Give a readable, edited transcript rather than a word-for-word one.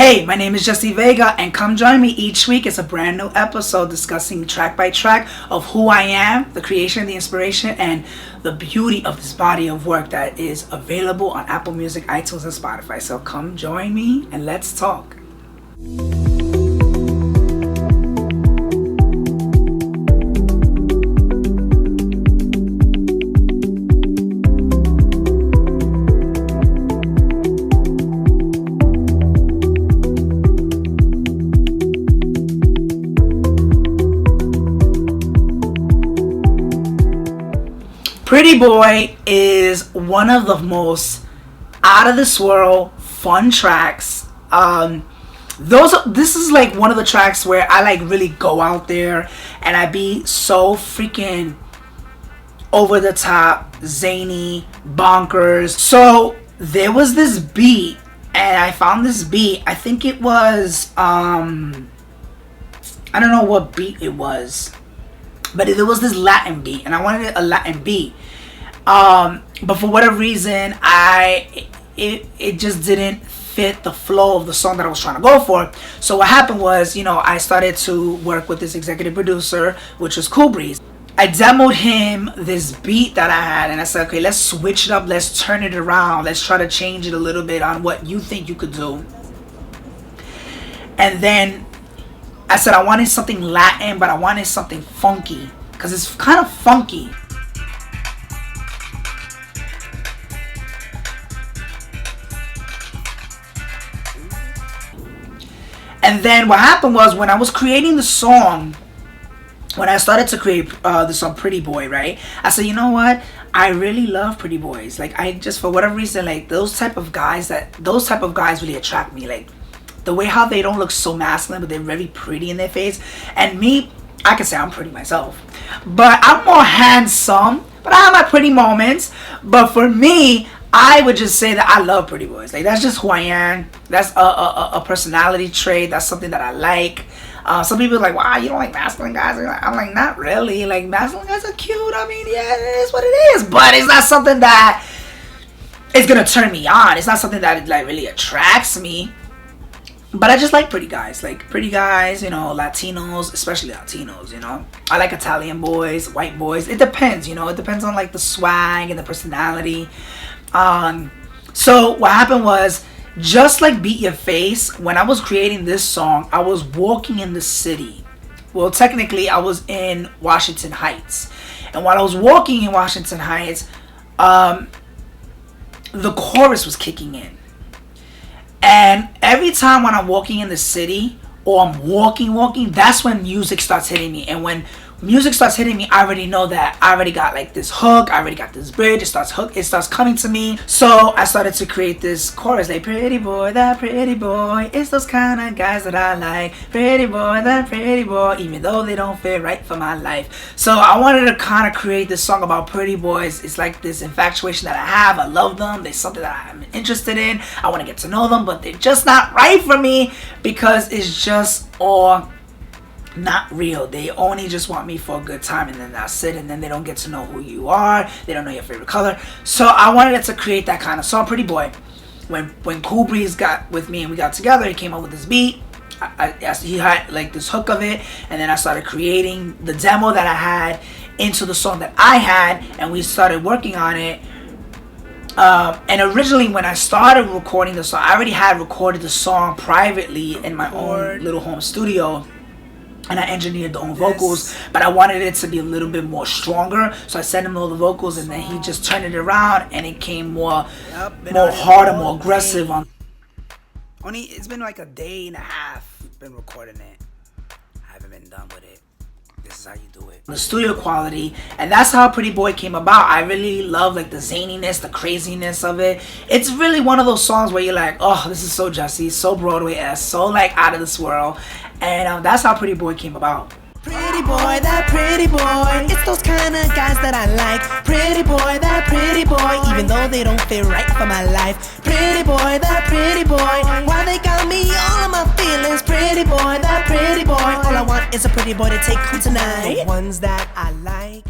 Hey, my name is Jesse Vega, and come join me each week. It's a brand new episode discussing track by track of who I am, the creation, the inspiration, and the beauty of this body of work that is available on Apple Music, iTunes, and Spotify. So come join me and let's talk. Pretty Boy is one of the most out of this world fun tracks. This is like one of the tracks where I like really go out there and I be so freaking over the top, zany, bonkers. So there was this beat, and I found this beat. I think it was I don't know what beat it was, but there was this Latin beat, and I wanted a Latin beat. But for whatever reason, it just didn't fit the flow of the song that I was trying to go for. So what happened was, I started to work with this executive producer, which was Cool Breeze. I demoed him this beat that I had, and I said, okay, let's switch it up, let's turn it around, let's try to change it a little bit on what you think you could do. And then I said I wanted something Latin, but I wanted something funky, because it's kind of funky. And then what happened was, when I was creating the song, when I started to create the song Pretty Boy, right? I said, you know what? I really love pretty boys. Like, I just, for whatever reason, like those type of guys really attract me. Like, the way how they don't look so masculine, but they're very pretty in their face. And me, I can say I'm pretty myself, but I'm more handsome, but I have my pretty moments. But for me, I would just say that I love pretty boys. Like, that's just who I am. That's a personality trait. That's something that I like. Some people are like, wow, you don't like masculine guys? I'm like, not really. Like, masculine guys are cute. I mean, yeah, it is what it is. But it's not something that is going to turn me on. It's not something that like really attracts me. But I just like pretty guys. Like, pretty guys, Latinos, especially Latinos, I like Italian boys, white boys. It depends, It depends on, like, the swag and the personality. So what happened was, just like Beat Your Face, when I was creating this song, I was walking in the city. Well, technically, I was in Washington Heights. And while I was walking in Washington Heights, the chorus was kicking in. And every time when I'm walking in the city, or I'm walking, that's when music starts hitting me. And when music starts hitting me, I already know that I already got like this hook, I already got this bridge, it starts coming to me. So I started to create this chorus, like, pretty boy, that pretty boy, it's those kind of guys that I like. Pretty boy, that pretty boy, even though they don't fit right for my life. So I wanted to kind of create this song about pretty boys. It's like this infatuation that I have. I love them. They're something that I'm interested in. I want to get to know them, but they're just not right for me, because it's just all not real. They only just want me for a good time, and then that's it. And then they don't get to know who you are. They don't know your favorite color. So I wanted to create that kind of song, Pretty Boy. When Cool Breeze got with me and we got together, he came up with this beat. He had like this hook of it, and then I started creating the demo that I had into the song that I had, and we started working on it. And originally, when I started recording the song, I already had recorded the song privately in my own little home studio, and I engineered the own vocals, but I wanted it to be a little bit more stronger, so I sent him all the vocals, and then he just turned it around, and it came more hard and more aggressive. It's been like a day and a half been recording it. I haven't been done with it. This is how you do it. The studio quality, and that's how Pretty Boy came about. I really love like the zaniness, the craziness of it. It's really one of those songs where you're like, oh, this is so Jesse, so Broadway-esque, so like out of this world. And that's how Pretty Boy came about. Pretty boy, that pretty boy, it's those kind of guys that I like. Pretty boy, that pretty boy, even though they don't fit right for my life. Pretty boy, that pretty boy, why they got me all of my feelings. Pretty boy, that pretty boy, all I want is a pretty boy to take home tonight. The ones that I like